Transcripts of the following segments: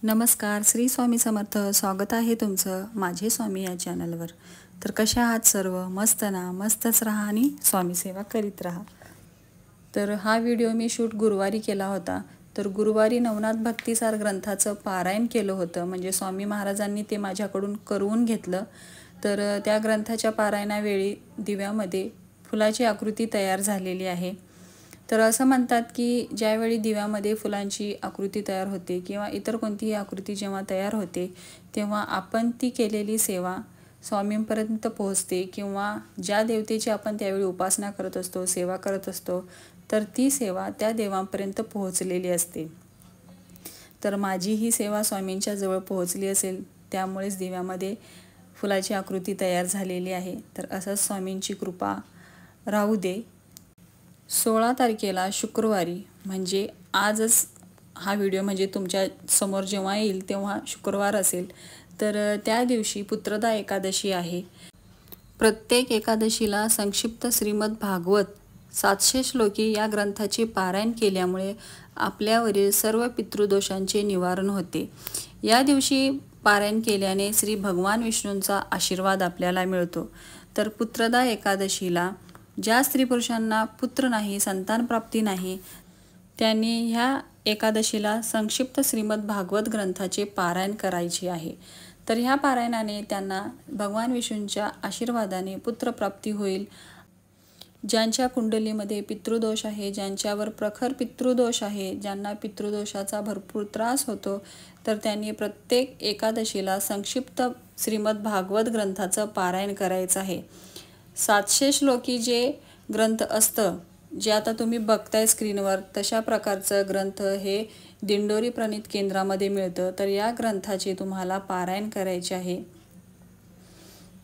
नमस्कार, श्री स्वामी समर्थ. स्वागत आहे तुमचं माझे स्वामी या चॅनलवर. तर कशा आहात सर्व? मस्त ना? मस्तच राहा आणि स्वामी सेवा करीत राहा. तर हा व्हिडिओ मी शूट गुरुवारी केला होता. तर गुरुवारी नवनाथ भक्तिसार ग्रंथाचं पारायण केलं होतं, म्हणजे स्वामी महाराजांनी ते माझ्याकडून करून घेतलं. तर त्या ग्रंथाच्या पारायणावेळी दिव्यामध्ये फुलाची आकृती तयार झालेली आहे. तर असं म्हणतात की ज्यावेळी दिव्यामध्ये फुलांची आकृती तयार होते किंवा इतर कोणतीही आकृती जेव्हा तयार होते, तेव्हा आपण ती केलेली सेवा स्वामींपर्यंत पोहोचते किंवा ज्या देवतेची आपण त्यावेळी उपासना करत असतो, सेवा करत असतो, तर ती सेवा त्या देवांपर्यंत पोहोचलेली असते. तर माझी ही सेवा स्वामींच्या जवळ पोहोचली असेल, त्यामुळेच दिव्यामध्ये फुलाची आकृती तयार झालेली आहे. तर असंच स्वामींची कृपा राहू दे. 16 तारखेला शुक्रवारी, म्हणजे आजच हा व्हिडिओ म्हणजे तुमच्या समोर जेव्हा येईल तेव्हा शुक्रवार असेल, तर त्या दिवशी पुत्रदा एकादशी आहे. प्रत्येक एकादशीला संक्षिप्त श्रीमद भागवत 700 श्लोकी या ग्रंथाचे पारायण केल्यामुळे आपल्यावरील सर्व पितृदोषांचे निवारण होते. या दिवशी पारायण केल्याने श्री भगवान विष्णूंचा आशीर्वाद आपल्याला मिळतो. तर पुत्रदा एकादशीला ज्या स्त्री पुरुषांना पुत्र नाही, संतान प्राप्ती नाही, त्यांनी ह्या एकादशीला संक्षिप्त श्रीमद भागवत ग्रंथाचे पारायण करायचे आहे. तर ह्या पारायणाने त्यांना भगवान विष्णूंच्या आशीर्वादाने पुत्रप्राप्ती होईल. ज्यांच्या कुंडलीमध्ये पितृदोष आहे, ज्यांच्यावर प्रखर पितृदोष आहे, ज्यांना पितृदोषाचा भरपूर त्रास होतो, तर त्यांनी प्रत्येक एकादशीला संक्षिप्त श्रीमद भागवत ग्रंथाचं पारायण करायचं आहे. 700 श्लोकी जे ग्रंथ असतं, जे आता तुम्ही बघताय स्क्रीनवर, तशा प्रकारचं ग्रंथ हे दिंडोरी प्रणित केंद्रामध्ये मिळतं. तर या ग्रंथाचे तुम्हाला पारायण करायचे आहे.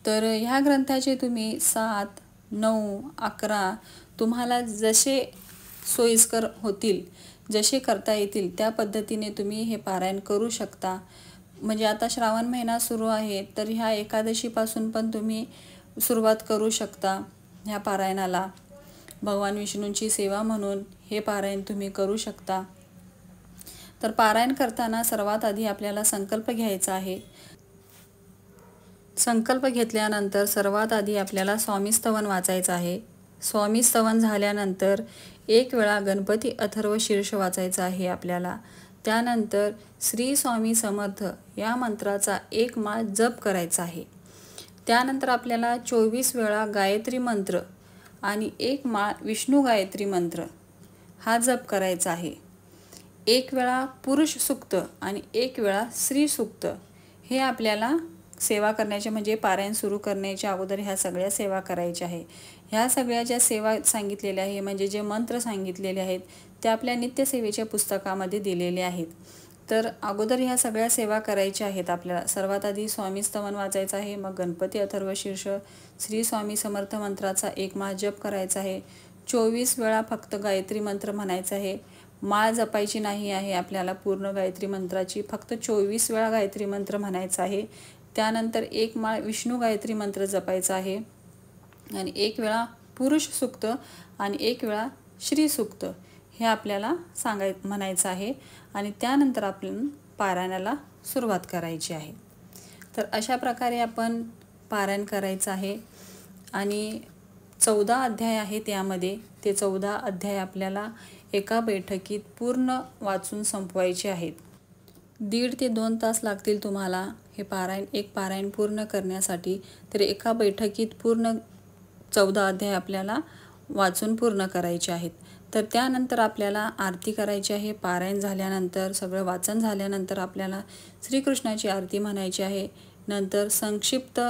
तर ह्या ग्रंथाचे तुम्ही 7, 9, 11 तुम्हाला जसे सोयीस्कर होतील, जसे करता येतील त्या पद्धतीने तुम्ही हे पारायण करू शकता. म्हणजे आता श्रावण महिना सुरू आहे, तर ह्या एकादशीपासून पण तुम्ही सुरुवात करू शकता ह्या पारायणाला. भगवान विष्णूंची सेवा म्हणून हे पारायण तुम्ही करू शकता. तर पारायण करताना सर्वात आधी आपल्याला संकल्प घ्यायचा आहे. संकल्प घेतल्यानंतर सर्वात आधी आपल्याला स्वामीस्तवन वाचायचं आहे. स्वामीस्तवन झाल्यानंतर एक वेळा गणपती अथर्व शीर्ष वाचायचा आहे आपल्याला. त्यानंतर श्री स्वामी समर्थ या मंत्राचा 1 माळ जप करायचा आहे. त्यानंतर आपल्याला 24 वेळा गायत्री मंत्र आणि 1 माळ विष्णू गायत्री मंत्र हा जप करायचा आहे. 1 वेळा पुरुष सूक्त आणि 1 वेळा स्त्री सूक्त हे आपल्याला सेवा करण्याचे, म्हणजे पारायण सुरू करण्याच्या अगोदर ह्या सगळ्या सेवा करायच्या आहे. ह्या सगळ्या ज्या सेवा सांगितलेल्या आहे, म्हणजे जे मंत्र सांगितलेले आहेत, ते आपल्या नित्यसेवेच्या पुस्तकामध्ये दिलेले आहेत. तर अगोदर ह्या सगळ्या सेवा करायच्या आहेत आपल्याला. सर्वात आधी स्वामीस्तवन वाचायचं आहे, मग गणपती अथर्व शीर्ष, श्री स्वामी समर्थ मंत्राचा 1 माळ जप करायचा आहे. 24 वेळा फक्त गायत्री मंत्र म्हणायचं आहे. माळ जपायची नाही आहे आपल्याला पूर्ण गायत्री मंत्राची, फक्त 24 वेळा गायत्री मंत्र म्हणायचा आहे. त्यानंतर 1 माळ विष्णू गायत्री मंत्र जपायचा आहे आणि 1 वेळा पुरुष सूक्त आणि 1 वेळा श्री सूक्त हे आपल्याला म्हणायचं आहे. आणि त्यानंतर आपण पारायणाला सुरुवात करायची आहे. तर अशा प्रकारे आपण पारायण करायचं आहे. आणि 14 अध्याय आहेत यामध्ये. ते 14 अध्याय आपल्याला एका बैठकीत पूर्ण वाचून संपवायचे आहेत. 1.5 ते 2 तास लागतील तुम्हाला हे पारायण पूर्ण करण्यासाठी. तर एका बैठकीत पूर्ण 14 अध्याय आपल्याला वाचून पूर्ण करायचे आहेत. तर त्यानंतर आपल्याला आरती करायची आहे. पारायण झाल्यानंतर, सगळं वाचन झाल्यानंतर आपल्याला श्रीकृष्णाची आरती म्हणायची आहे. नंतर संक्षिप्त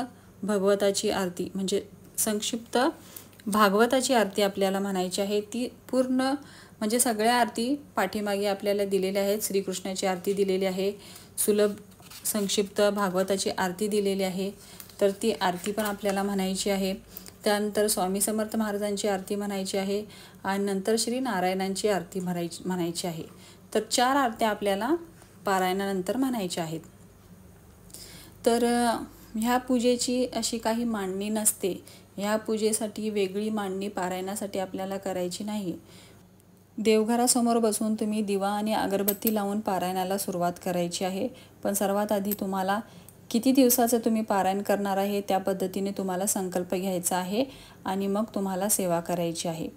भगवताची आरती, म्हणजे संक्षिप्त भागवताची आरती आपल्याला म्हणायची आहे. ती पूर्ण, म्हणजे सगळ्या आरती पाठीमागे आपल्याला दिलेल्या आहेत. श्रीकृष्णाची आरती दिलेली आहे, सुलभ संक्षिप्त भागवताची आरती दिलेली आहे. तर ती आरती पण आपल्याला म्हणायची आहे. त्यानंतर स्वामी समर्थ महाराजांची आरती म्हणायची आहे आणि नंतर श्री नारायणांची आरती म्हणायची आहे. तर 4 आरत्या आपल्याला पारायणानंतर म्हणायच्या आहेत. तर ह्या पूजेची अशी काही मांडणी नसते. ह्या पूजेसाठी वेगळी मांडणी पारायणासाठी आपल्याला करायची नाही. देवघरासमोर बसून तुम्ही दिवा आणि अगरबत्ती लावून पारायणाला सुरुवात करायची आहे. पण सर्वात आधी तुम्हाला किती दिवसाचं तुम्ही पारायण करणार आहे त्या पद्धतीने तुम्हाला संकल्प घ्यायचा आहे आणि मग तुम्हाला सेवा करायची आहे.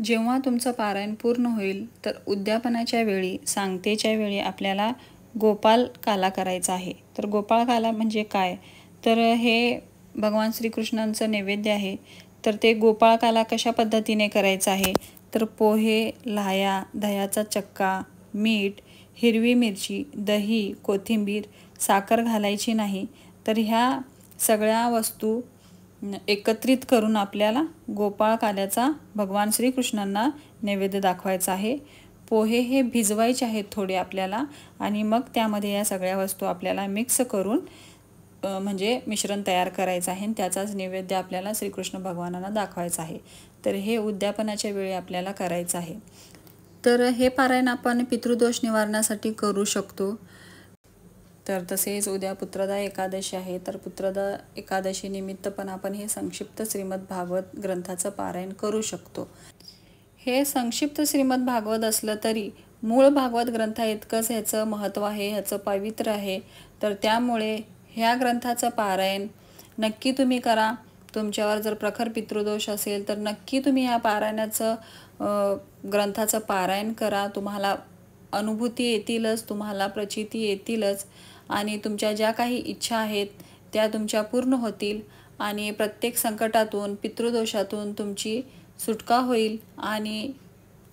जेव्हा तुमचं पारायण पूर्ण होईल तर उद्यापनाच्या वेळी, सांगतेच्या वेळी आपल्याला गोपाल काला करायचा आहे. तर गोपाळ काला म्हणजे काय, तर हे भगवान श्रीकृष्णांचं नैवेद्य आहे. तर ते गोपाळ काला कशा पद्धतीने करायचं आहे, तर पोहे, लाह्या, दह्याचा चक्का, मीठ, हिरवी मिरची, दही, कोथिंबीर, साखर घालायची नाही. तर ह्या सगळ्या वस्तू एकत्रित करून आपल्याला गोपाळ काल्याचा भगवान श्रीकृष्णांना नैवेद्य दाखवायचा आहे. पोहे हे भिजवायचे आहेत थोडे आपल्याला आणि मग त्यामध्ये या सगळ्या वस्तू आपल्याला मिक्स करून म्हणजे मिश्रण तयार करायचं आहे आणि त्याचाच नैवेद्य आपल्याला श्रीकृष्ण भगवानांना दाखवायचा आहे. तर हे उद्यापनाच्या वेळी आपल्याला करायचं आहे. तर हे पारायण आपण पितृदोष निवारणासाठी करू शकतो. तर तसेच उद्या पुत्रदा एकादशी आहे. तर पुत्रदा एकादशी निमित्त पण आपण हे संक्षिप्त श्रीमद भागवत ग्रंथाचं पारायण करू शकतो. हे संक्षिप्त श्रीमद भागवत असलं तरी मूळ भागवत ग्रंथा इतकंच ह्याचं महत्त्व आहे, ह्याचं पावित्र्य आहे. तर त्यामुळे ह्या ग्रंथाचं पारायण नक्की तुम्ही करा. तुमच्यावर जर प्रखर पितृदोष असेल तर नक्की तुम्ही ह्या पारायणाचं ग्रंथाचं पारायण करा. तुम्हाला अनुभूती येतीलच, तुम्हाला प्रचिती येतीलच आणि तुमच्या ज्या काही इच्छा आहेत त्या तुमच्या पूर्ण होतील आणि प्रत्येक संकटातून, पितृदोषातून तुमची सुटका होईल आणि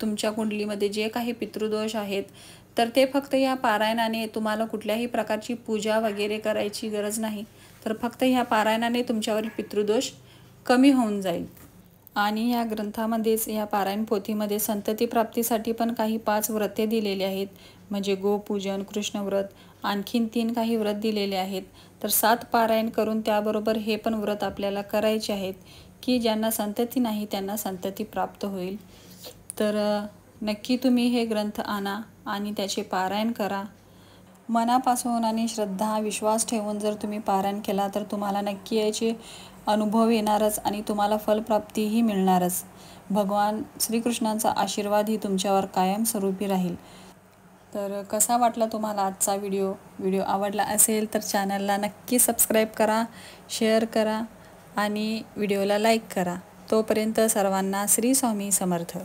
तुमच्या कुंडलीमध्ये जे काही पितृदोष आहेत तर ते फक्त या पारायणाने, तुम्हाला कुठल्याही प्रकारची पूजा वगैरे करायची गरज नाही. तर फक्त ह्या पारायणाने तुमच्यावरील पितृदोष कमी होऊन जाईल. आणि या ग्रंथामध्येच, या पारायण पोथीमध्ये संतती प्राप्तीसाठी पण काही 5 व्रते दिलेली आहेत. म्हणजे गोपूजन, कृष्णव्रत, आणखीन 3 काही व्रत दिलेले आहेत. तर 7 पारायण करून त्याबरोबर हे पण व्रत आपल्याला करायचे आहेत की ज्यांना संतती नाही त्यांना संतती प्राप्त होईल. तर नक्की तुम्ही हे ग्रंथ आणा आणि त्याचे पारायण करा. मनापासून आणि श्रद्धा, विश्वास ठेवून जर तुम्ही पारायण केला तर तुम्हाला नक्की याचे अनुभव येणारच आणि तुम्हाला फलप्राप्तीही मिळणारच. भगवान श्रीकृष्णांचा आशीर्वादही तुमच्यावर कायमस्वरूपी राहील. तर कसा वाटला तुम्हाला आजचा व्हिडिओ आवडला असेल तर चॅनलला नक्की सबस्क्राईब करा, शेअर करा आणि व्हिडिओला लाईक करा. तोपर्यंत सर्वांना श्री स्वामी समर्थ.